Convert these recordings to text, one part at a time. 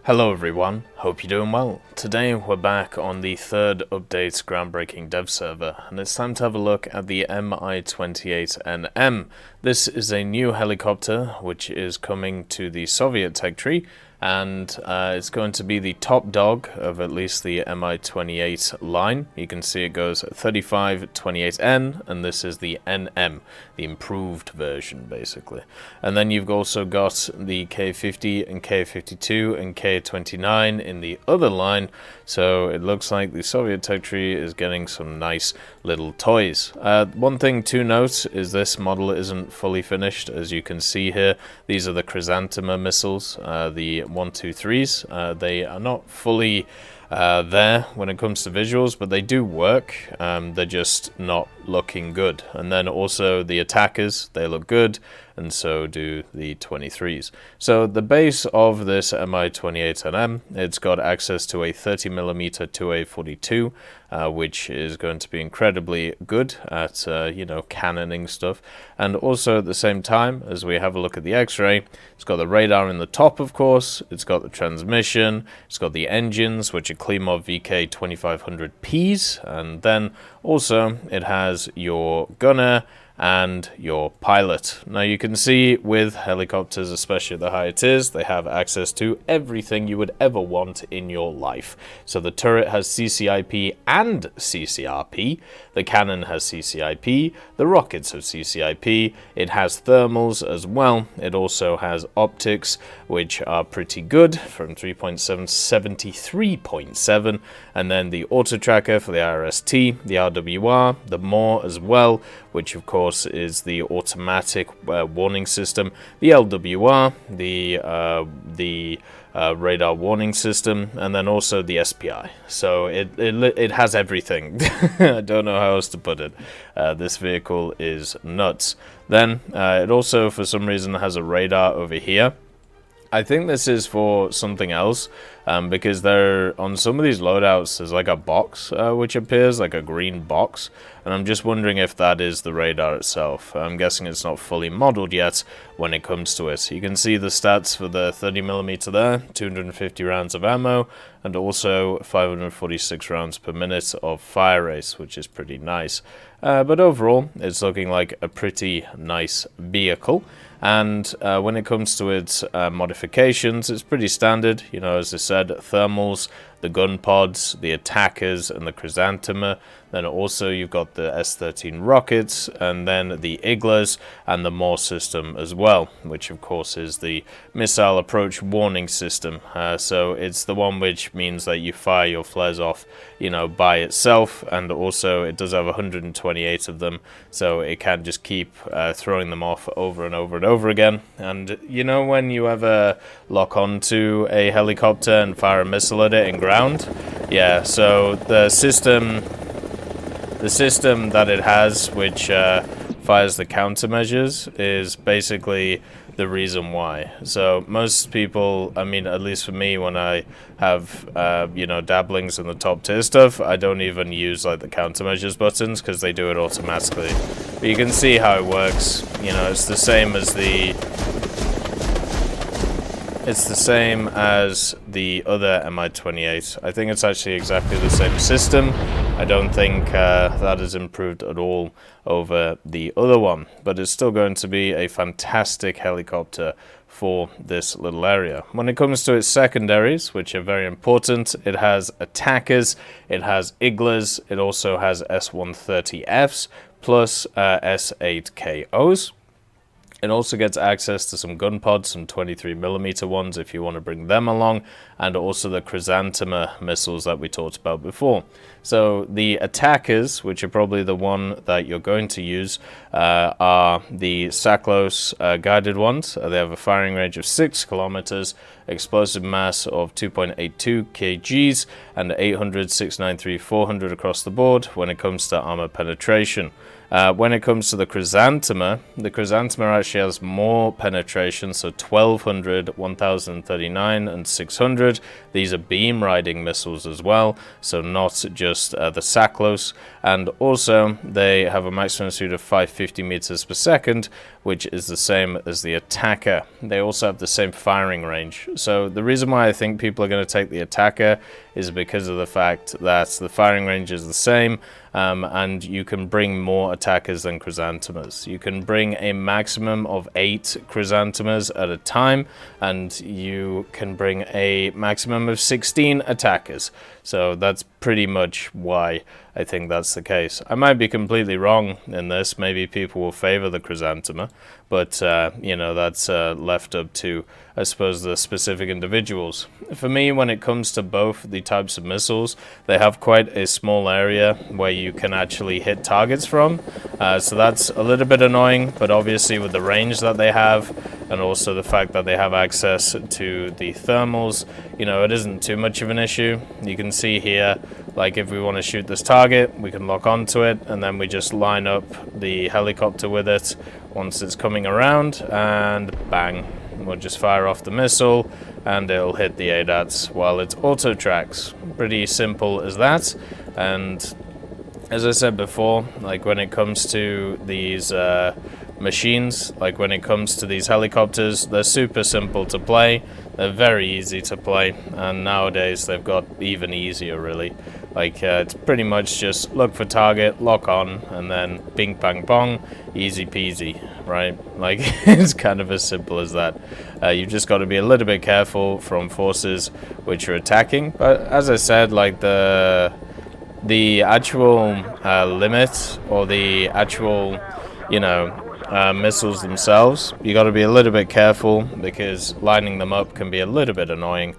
Hello everyone, hope you're doing well. Today we're back on the third update's groundbreaking dev server, and it's time to have a look at the Mi-28NM. This is a new helicopter which is coming to the Soviet tech tree, and it's going to be the top dog of at least the Mi-28 line. You can see it goes 3528N, and this is the NM, the improved version basically. And then you've also got the K50 and K52 and K29 in the other line, so it looks like the Soviet tech tree is getting some nice little toys. One thing to note is this model isn't fully finished. As you can see here, these are the chrysanthemum missiles, the 123s. They are not fully there when it comes to visuals, but they do work. They're just not looking good. And then also the attackers, they look good, and so do the 23s. So the base of this Mi-28NM, it's got access to a 30mm 2A42, which is going to be incredibly good at cannoning stuff. And also at the same time, as we have a look at the X-ray, it's got the radar in the top, of course, it's got the transmission, it's got the engines, which are Klimov VK 2500Ps, and then also it has your gunner and your pilot. Now you can see with helicopters, especially the higher tiers, they have access to everything you would ever want in your life. So the turret has CCIP and CCRP, the cannon has CCIP, the rockets have CCIP, it has thermals as well, it also has optics, which are pretty good, from 3.7 to 73.7, and then the auto tracker for the IRST, the RWR, the MORE as well, which of course is the automatic warning system, the LWR, the radar warning system, and then also the SPI. So it has everything. I don't know how else to put it. This vehicle is nuts. Then it also, for some reason, has a radar over here. I think this is for something else, because on some of these loadouts there's like a box which appears, like a green box, and I'm just wondering if that is the radar itself. I'm guessing it's not fully modeled yet when it comes to it. You can see the stats for the 30mm there, 250 rounds of ammo, and also 546 rounds per minute of fire rate, which is pretty nice. But overall, it's looking like a pretty nice vehicle. And when it comes to its modifications, it's pretty standard. You know, as I said, thermals, the gun pods, the attackers, and the chrysanthema. Then also you've got the S-13 rockets, and then the Iglas, and the MORE system as well, which of course is the missile approach warning system. So it's the one which means that you fire your flares off, by itself, and also it does have 128 of them, so it can just keep throwing them off over and over and over again. And when you ever lock onto a helicopter and fire a missile at it in ground, yeah, so the system that it has, which fires the countermeasures, is basically the reason why. So most people, I mean, at least for me, when I have dabblings in the top tier stuff, I don't even use like the countermeasures buttons because they do it automatically. But you can see how it works. It's the same as the other Mi-28. I think it's actually exactly the same system. I don't think that is improved at all over the other one, but it's still going to be a fantastic helicopter for this little area. When it comes to its secondaries, which are very important, it has attackers, it has Iglas, it also has S-130Fs, plus S-8KOs. It also gets access to some gun pods, some 23mm ones if you want to bring them along, and also the chrysanthema missiles that we talked about before. So the attackers, which are probably the one that you're going to use, are the Saklos guided ones. They have a firing range of 6 kilometers, explosive mass of 2.82 kgs, and 800, 693, 400 across the board when it comes to armor penetration. When it comes to the chrysanthemum actually has more penetration, so 1200, 1039, and 600. These are beam riding missiles as well, so not just the Saklos. And also, they have a maximum speed of 550 meters per second, which is the same as the Attacker. They also have the same firing range. So the reason why I think people are going to take the Attacker is because of the fact that the firing range is the same, and you can bring more attackers than chrysanthemums. You can bring a maximum of 8 chrysanthemums at a time, and you can bring a maximum of 16 attackers. So that's pretty much why I think that's the case. I might be completely wrong in this. Maybe people will favor the chrysanthemum, but you know, that's left up to, I suppose, the specific individuals. For me, when it comes to both the types of missiles, they have quite a small area where you can actually hit targets from, so that's a little bit annoying. But obviously, with the range that they have, and also the fact that they have access to the thermals, you know, it isn't too much of an issue. You can see here, like, if we want to shoot this target, we can lock onto it, and then we just line up the helicopter with it once it's coming around, and bang, we'll just fire off the missile, and it'll hit the ADATs while it auto tracks. Pretty simple as that. And as I said before, like, when it comes to these machines, like when it comes to these helicopters, they're super simple to play, they're very easy to play, and nowadays they've got even easier, really. Like, it's pretty much just look for target, lock on, and then bing bang bong, easy peasy, right? Like, it's kind of as simple as that. You've just got to be a little bit careful from forces which are attacking, but as I said, like, the actual limit, or the actual, you know, missiles themselves, you got to be a little bit careful, because lining them up can be a little bit annoying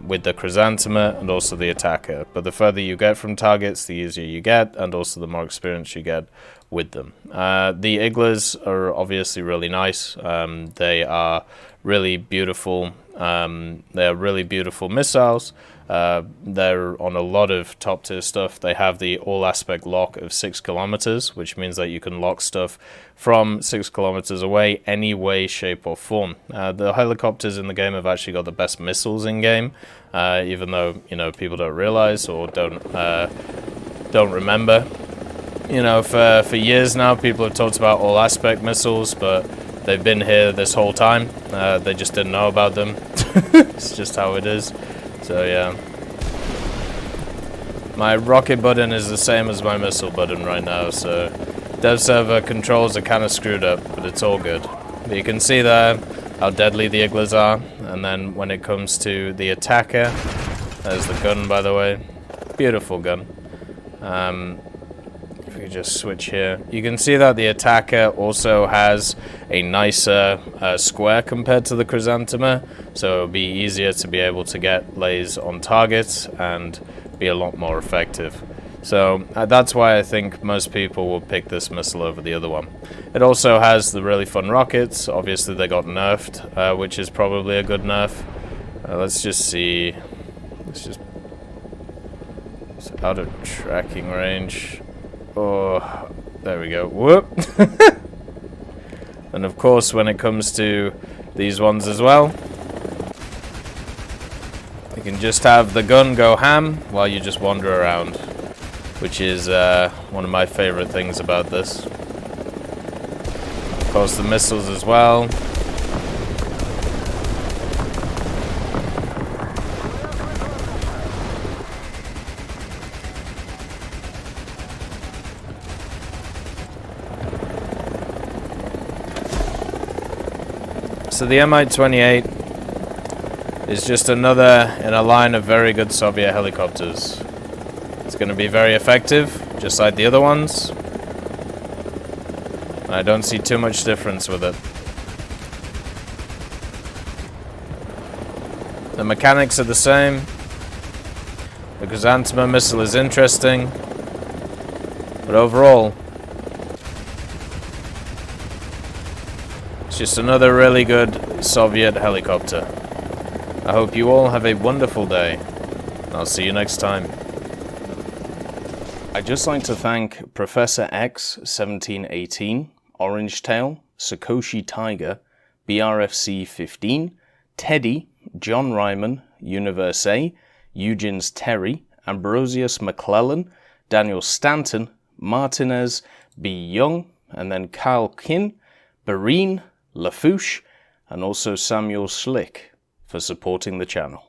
with the chrysanthemum and also the Attacker. But the further you get from targets, the easier you get, and also the more experience you get with them. The Iglas are obviously really nice. They are really beautiful. They're really beautiful missiles. They're on a lot of top tier stuff. They have the all aspect lock of 6 kilometers, which means that you can lock stuff from 6 kilometers away, any way, shape or form. The helicopters in the game have actually got the best missiles in game, even though, you know, people don't realize or don't remember. You know, for years now, people have talked about all aspect missiles, but they've been here this whole time. They just didn't know about them. It's just how it is. So yeah, my rocket button is the same as my missile button right now, so dev server controls are kind of screwed up, but it's all good. But you can see there how deadly the Iglas are, and then when it comes to the Attacker, there's the gun, by the way, beautiful gun. If we just switch here, you can see that the Attacker also has a nicer square compared to the chrysanthemum, so it'll be easier to be able to get lays on targets and be a lot more effective. So that's why I think most people will pick this missile over the other one. It also has the really fun rockets. Obviously they got nerfed, which is probably a good nerf. Let's just see. It's out of tracking range. Oh, there we go. Whoop! And of course, when it comes to these ones as well, you can just have the gun go ham while you just wander around, which is one of my favorite things about this. Of course, the missiles as well. So the Mi-28 is just another in a line of very good Soviet helicopters. It's going to be very effective, just like the other ones. I don't see too much difference with it. The mechanics are the same. The chrysanthemum missile is interesting, but overall, it's just another really good Soviet helicopter. I hope you all have a wonderful day. I'll see you next time. I'd just like to thank Professor X 1718, Orangetail, Sakoshi Tiger, BRFC 15, Teddy, John Ryman, Universe A, Eugens Terry, Ambrosius McClellan, Daniel Stanton, Martinez, B. Young, and then Kyle Kin, Barine, Lafouche, and also Samuel Slick for supporting the channel.